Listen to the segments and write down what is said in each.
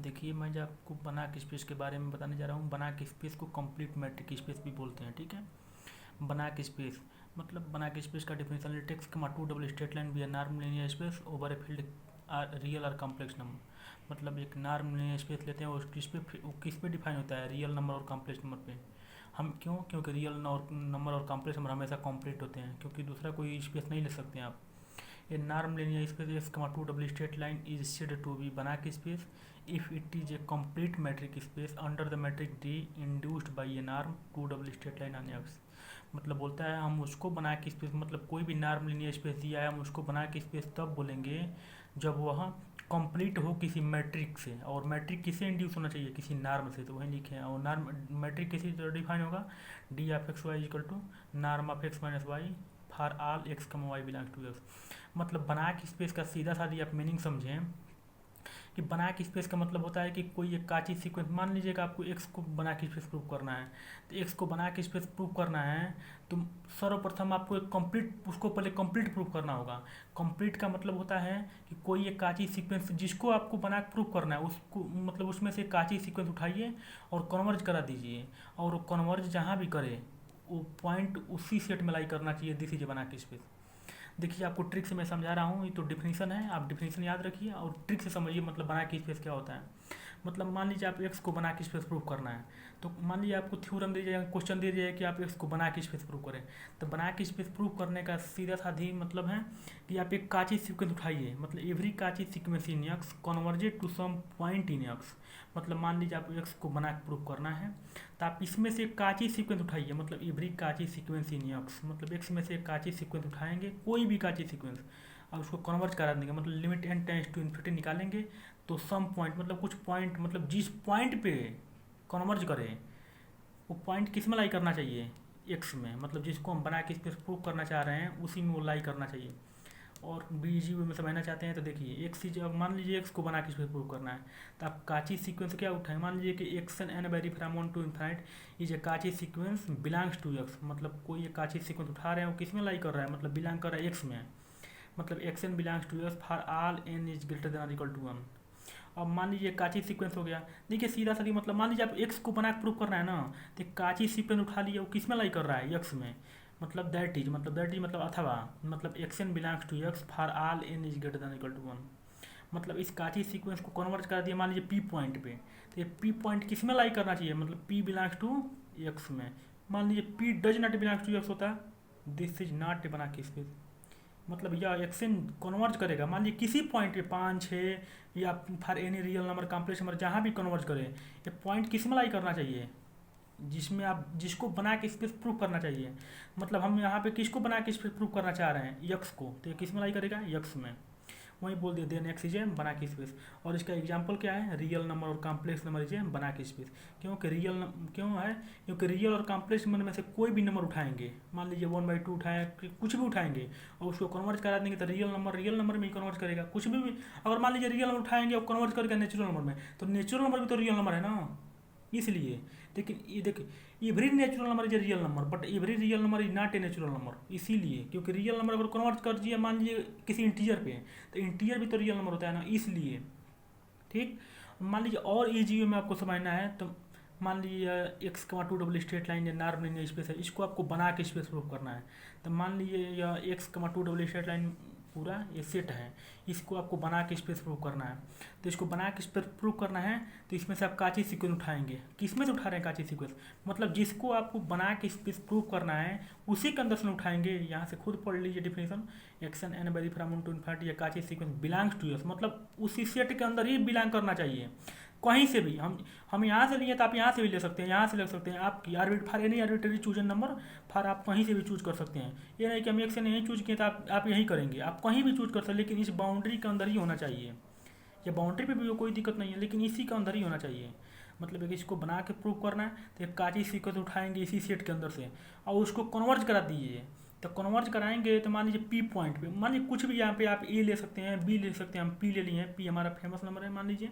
देखिए मैं जो आपको बनाक स्पेस के बारे में बताने जा रहा हूँ। बनाक स्पेस को कंप्लीट मैट्रिक स्पेस भी बोलते हैं, ठीक है। बनाक स्पेस मतलब बनाक स्पेस का definition text comma to double straight line be a norm linear space over a field R real और कॉम्प्लेक्स नंबर। मतलब एक नॉर्म लीनियर स्पेस लेते हैं और किस पे डिफाइन होता है, रियल नंबर और कॉम्प्लेक्स नंबर पे। हम क्योंकि रियल नंबर और कॉम्प्लेक्स नंबर हमेशा कॉम्प्लीट होते हैं, क्योंकि दूसरा कोई स्पेस नहीं ले सकते हैं आप। A norm linear space S, two double straight line is said to be Banach space if it is a complete metric space under the metric D induced by a norm two double straight line on X। मतलब बोलता है हम उसको बना के space, मतलब कोई भी नॉर्म लीनियर स्पेस दिया है हम उसको बना के स्पेस तब बोलेंगे जब वह कंप्लीट हो किसी मैट्रिक से। और मैट्रिक किसे इंड्यूस होना चाहिए, किसी नॉर्म से, तो वही लिखे हैं। और नॉर्म मैट्रिक किसी तरह डिफाइन होगा, D of X Y equal to norm of X minus Y for all X comma Y belongs to X. मतलब बनाक स्पेस का सीधा साधी आप मीनिंग समझें कि बनाक स्पेस का मतलब होता है कि कोई एक काची सीक्वेंस, मान लीजिएगा आपको एक्स को बनाक स्पेस प्रूव करना है, तो एक्स को बनाक स्पेस प्रूव करना है तो सर्वप्रथम आपको एक कंप्लीट, उसको पहले कंप्लीट प्रूव करना होगा। कंप्लीट का मतलब होता है कि कोई एक काची सीक्वेंस जिसको आपको बनाक प्रूव करना है उसको, मतलब उसमें से काची सीक्वेंस उठाइए और कन्वर्ज करा दीजिए, और कन्वर्ज जहाँ भी करे वो पॉइंट उसी सेट में लाई करना चाहिए। दिस इज बनाक स्पेस। देखिए आपको ट्रिक से मैं समझा रहा हूँ, ये तो डिफिनीशन है, आप डिफिनीशन याद रखिए और ट्रिक से समझिए मतलब बनाक स्पेस क्या होता है। मतलब मान लीजिए आप एक्स को बनाक स्पेस प्रूव करना है, तो मान लीजिए आपको थ्योरम दे दिया, क्वेश्चन दे दिया है कि आप एक्स को बनाक स्पेस प्रूव करें। तो बनाक स्पेस प्रूव करने का सीधा साधी मतलब है कि आप एक काची सीक्वेंस उठाइए, मतलब every Cauchy sequence in X converged to some point in X. मतलब मान लीजिए आप एक्स को बनाक प्रूव करना है तो आप इसमें से एक काची सीक्वेंस उठाइए, मतलब every Cauchy sequence in X, मतलब एक्स में से एक काची सीक्वेंस उठाएंगे, कोई भी काची सीक्वेंस, और उसको कन्वर्ट करा देंगे, मतलब limit n tends to infinity निकालेंगे तो सम पॉइंट, मतलब कुछ पॉइंट, मतलब जिस पॉइंट पे कन्वर्ज करें वो पॉइंट किस में लाई करना चाहिए, एक्स में। मतलब जिसको हम बना के स्पेस प्रूव करना चाह रहे हैं उसी में वो लाई करना चाहिए। और बीजी वे में समझना चाहते हैं तो देखिए एक्स चीज, मान लीजिए एक्स को बना के स्पेस प्रूव करना है तो आप काची सीक्वेंस क्या उठाएं, मान लीजिए कि X N N vary from 1 to infinite is a Cauchy sequence belongs to X. मतलब कोई एक काची सीक्वेंस उठा रहे हैं वो किस में लाई कर रहा है, मतलब बिलोंग कर रहा है एक्स में। मतलब X N belongs to X for all N is greater than और इक्वल टू 1। अब मान लीजिए काची सीक्वेंस हो गया, देखिए सीधा साधी, मतलब मान लीजिए आप एक्स को बना के प्रूव करना है ना, तो काची सीक्वेंस उठा लिया वो किस में लाई कर रहा है, एक्स में। मतलब दैट इज, मतलब अथवा, मतलब X N belongs to X for all N is greater than equal to 1। मतलब इस काची सीक्वेंस को कन्वर्ट कर दिया मान लीजिए पी पॉइंट पे, तो ये पी पॉइंट किस में लाई करना चाहिए, मतलब पी बिलोंग्स टू एक्स में। मान लीजिए P does not belongs to X होता है, this is not a Banach space. मतलब यह एक्शन कन्वर्ज करेगा मान लीजिए किसी पॉइंट पे 5 6 या for any real number complex number जहाँ भी कन्वर्ज करे, ये पॉइंट किस में लाई करना चाहिए, जिसमें आप जिसको बना के स्पेस प्रूव करना चाहिए। मतलब हम यहाँ पे किसको बना के स्पेस प्रूव करना चाह रहे हैं, यक्स को, तो ये किस में लाई करेगा, यक्स में। वही बोल दिया then x is a Banach space. और इसका एग्जांपल क्या है, रियल नंबर और complex number is a Banach space. क्योंकि क्यों है, क्योंकि रियल और कॉम्प्लेक्स नंबर में से कोई भी नंबर उठाएंगे, मान लीजिए 1/2 उठाए, कुछ भी उठाएंगे और उसको कन्वर्ट करा देंगे तो रियल नंबर में ही कन्वर्ट करेगा, कुछ भी। अगर मान लीजिए रियल नंबर उठाएंगे और कन्वर्ट करेगा नेचुरल नंबर में, तो नेचुरल नंबर भी तो रियल नंबर है ना, इसलिए। लेकिन ये देखिए every natural number is a real number but every real number is not a natural number, इसीलिए। क्योंकि रियल नंबर अगर कन्वर्ट कर दिए मान लीजिए किसी इंटीजर पे, तो इंटीजर भी तो रियल नंबर होता है ना, इसलिए। ठीक, मान लीजिए और ईजी में आपको समझना है तो मान लीजिए एक्स कमा टू डबल स्ट्रेट लाइन या नॉर्म लीनियर स्पेस है, इसको आपको बना के स्पेस प्रूव करना है। तो मान लीजिए यह एक्स कमा टू डबल स्ट्रेट लाइन पूरा ये सेट है, इसको आपको बना के स्पेस प्रूव करना है। तो इसको बना के स्पेस प्रूव करना है तो इसमें से आप काची सीक्वेंस उठाएंगे, किसमें से उठा रहे हैं काची सीक्वेंस, मतलब जिसको आपको बना के स्पेस प्रूव करना है उसी के अंदर से उठाएंगे। यहाँ से खुद पढ़ लीजिए definition, X N N vary from 1 to infinity या Cauchy sequence belongs to S, मतलब उसी सेट के अंदर ही बिलोंग करना चाहिए, कहीं से भी। हम यहाँ से लिए तो आप यहाँ से भी ले सकते हैं, यहाँ से ले सकते हैं, आपकी for any arbitrary choose an number for, आप कहीं से भी चूज कर सकते हैं। ये नहीं कि हम एक से नहीं चूज किए तो आप यही करेंगे, आप कहीं भी चूज कर सकते हैं, लेकिन इस बाउंड्री के अंदर ही होना चाहिए। या बाउंड्री पे भी कोई दिक्कत नहीं है, लेकिन इसी के अंदर ही होना चाहिए। मतलब एक इसको बना के प्रूव करना है तो एक काची सीक्वेंस उठाएंगे इसी सेट के अंदर से और उसको कन्वर्ज करा दीजिए। तो कन्वर्ज कराएंगे तो मान लीजिए पी पॉइंट पे, मान लीजिए कुछ भी यहाँ पे आप ए ले सकते हैं, बी ले सकते हैं, हम पी ले लिए हैं, पी हमारा फेमस नंबर है मान लीजिए।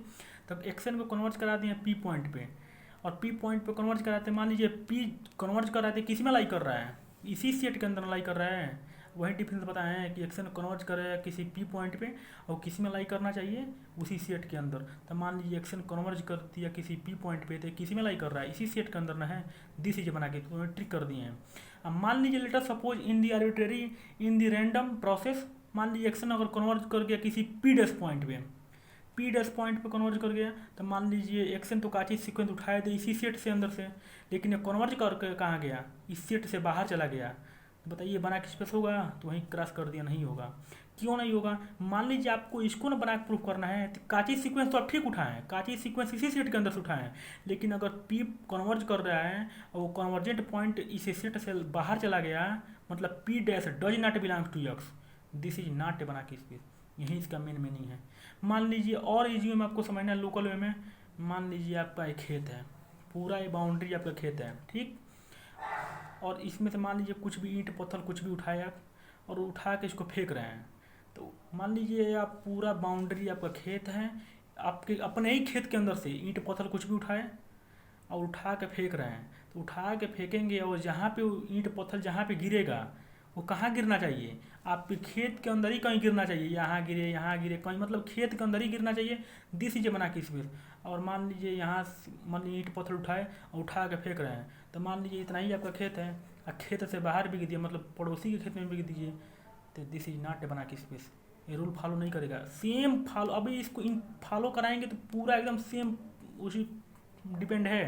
तो एक्शन को कन्वर्ज करा दिए पी पॉइंट पे, और पी पॉइंट पे कन्वर्ज कराते मान लीजिए पी कन्वर्ज कराते किस में लाई कर रहा है, इसी सेट के अंदर लाई कर रहा है। वही डिफरेंस बताए हैं कि एक्शन कन्वर्ज करे किसी पी पॉइंट पे और किसी में लाई करना चाहिए उसी सेट के अंदर। तो मान लीजिए एक्शन कन्वर्ज कर दिया किसी पी पॉइंट पे, तो किसी में लाई कर रहा है, इसी सेट के अंदर ना है। दिस इज बना के तो ट्रिक कर दिए हैं। अब मान लीजिए later suppose in the arbitrary in the random process, मान लीजिए एक्शन अगर कन्वर्ज कर गया किसी पी डैश पॉइंट पे, पी डैश पॉइंट पे कन्वर्ज कर गया, तो मान लीजिए एक्शन तो का चीज़ सीक्वेंस उठाया दे इसी सेट से अंदर से, लेकिन ये कन्वर्ज करके कहाँ गया, इस सेट से बाहर चला गया। तो बताइए बना के स्पेस होगा? तो वहीं क्रॉस कर दिया, नहीं होगा। क्यों नहीं होगा? मान लीजिए आपको इसको ना बना के प्रूफ करना है, तो काची सीक्वेंस तो आप ठीक उठाएं, काची सीक्वेंस इसी सेट के अंदर से उठाएं, लेकिन अगर पी कन्वर्ज कर रहा है और वो कन्वर्जेंट पॉइंट इस सेट से बाहर चला गया, मतलब P dash does not belongs to X, this is not a Banach space. यही इसका मेन मीनिंग है। मान लीजिए और इजी वे में आपको समझना है, लोकल वे में। मान लीजिए आपका एक खेत है, पूरा ये बाउंड्री आपका खेत है, ठीक, और इसमें से मान लीजिए कुछ भी ईंट पत्थर कुछ भी उठाए आप और उठा के इसको फेंक रहे हैं। तो मान लीजिए आप पूरा बाउंड्री आपका खेत है, आपके अपने ही खेत के अंदर से ईंट पत्थर कुछ भी उठाए और उठा के फेंक रहे हैं। तो उठा के फेंकेंगे और जहाँ पे ईंट पत्थर जहाँ पे गिरेगा वो कहाँ गिरना चाहिए, आपके खेत के अंदर ही कहीं गिरना चाहिए, यहाँ गिरे कहीं, मतलब खेत के अंदर ही गिरना चाहिए। दिस इज बना के स्पेस। और मान लीजिए यहाँ मान लीजिए ईंट पत्थर उठाए और उठा के फेंक रहे हैं, तो मान लीजिए इतना ही आपका खेत है और खेत से बाहर बिक दिया, मतलब पड़ोसी के खेत में बिक दीजिए, तो this is not a Banach space. ये रूल फॉलो नहीं करेगा। सेम फॉलो, अभी इसको इन फॉलो कराएंगे तो पूरा एकदम सेम उसी डिपेंड है।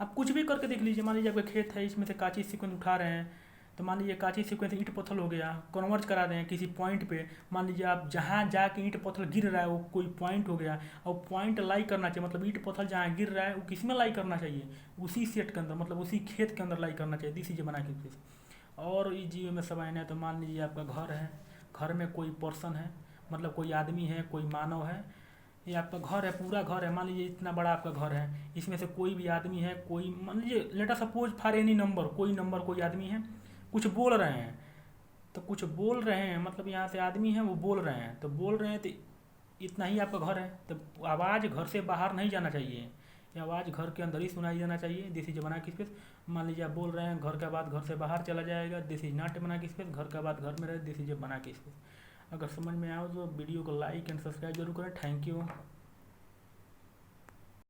आप कुछ भी करके देख लीजिए, मान लीजिए आपका खेत है, इसमें से काची सीक्वेंस उठा रहे हैं, तो मान लीजिए काची सीक्वेंस ईंट पत्थर हो गया, कन्वर्ट करा रहे हैं किसी पॉइंट पे, मान लीजिए आप जहाँ जाके ईंट पत्थर गिर रहा है वो कोई पॉइंट हो गया, और पॉइंट लाई करना चाहिए, मतलब ईंट पत्थर जहाँ गिर रहा है वो किस में लाई करना चाहिए, उसी सेट के अंदर, मतलब उसी खेत के अंदर लाई करना चाहिए। दिस इज बना के स्पेस। और इजी में सब आए ना, तो मान लीजिए आपका घर है, घर में कोई पर्सन है, मतलब कोई आदमी है, कोई मानव है, ये आपका घर है, पूरा घर है, मान लीजिए इतना बड़ा आपका घर है, इसमें से कोई भी आदमी है, कोई मान लीजिए let us suppose for any number, कोई आदमी है, कुछ बोल रहे हैं, तो कुछ बोल रहे हैं, मतलब यहाँ से आदमी है वो बोल रहे हैं, तो बोल रहे हैं, तो इतना ही आपका घर है, तो आवाज़ घर से बाहर नहीं जाना चाहिए, ये आवाज़ घर के अंदर ही सुनाई देना चाहिए। दिस इज बना के स्पेस। मान लीजिए आप बोल रहे हैं, घर के बाद घर से बाहर चला जाएगा, दिस इज नॉट बना के स्पेस। घर के बाद घर में रहे, दिस इज बना के स्पेस। अगर समझ में आए तो वीडियो को लाइक एंड सब्सक्राइब जरूर करें। Thank you.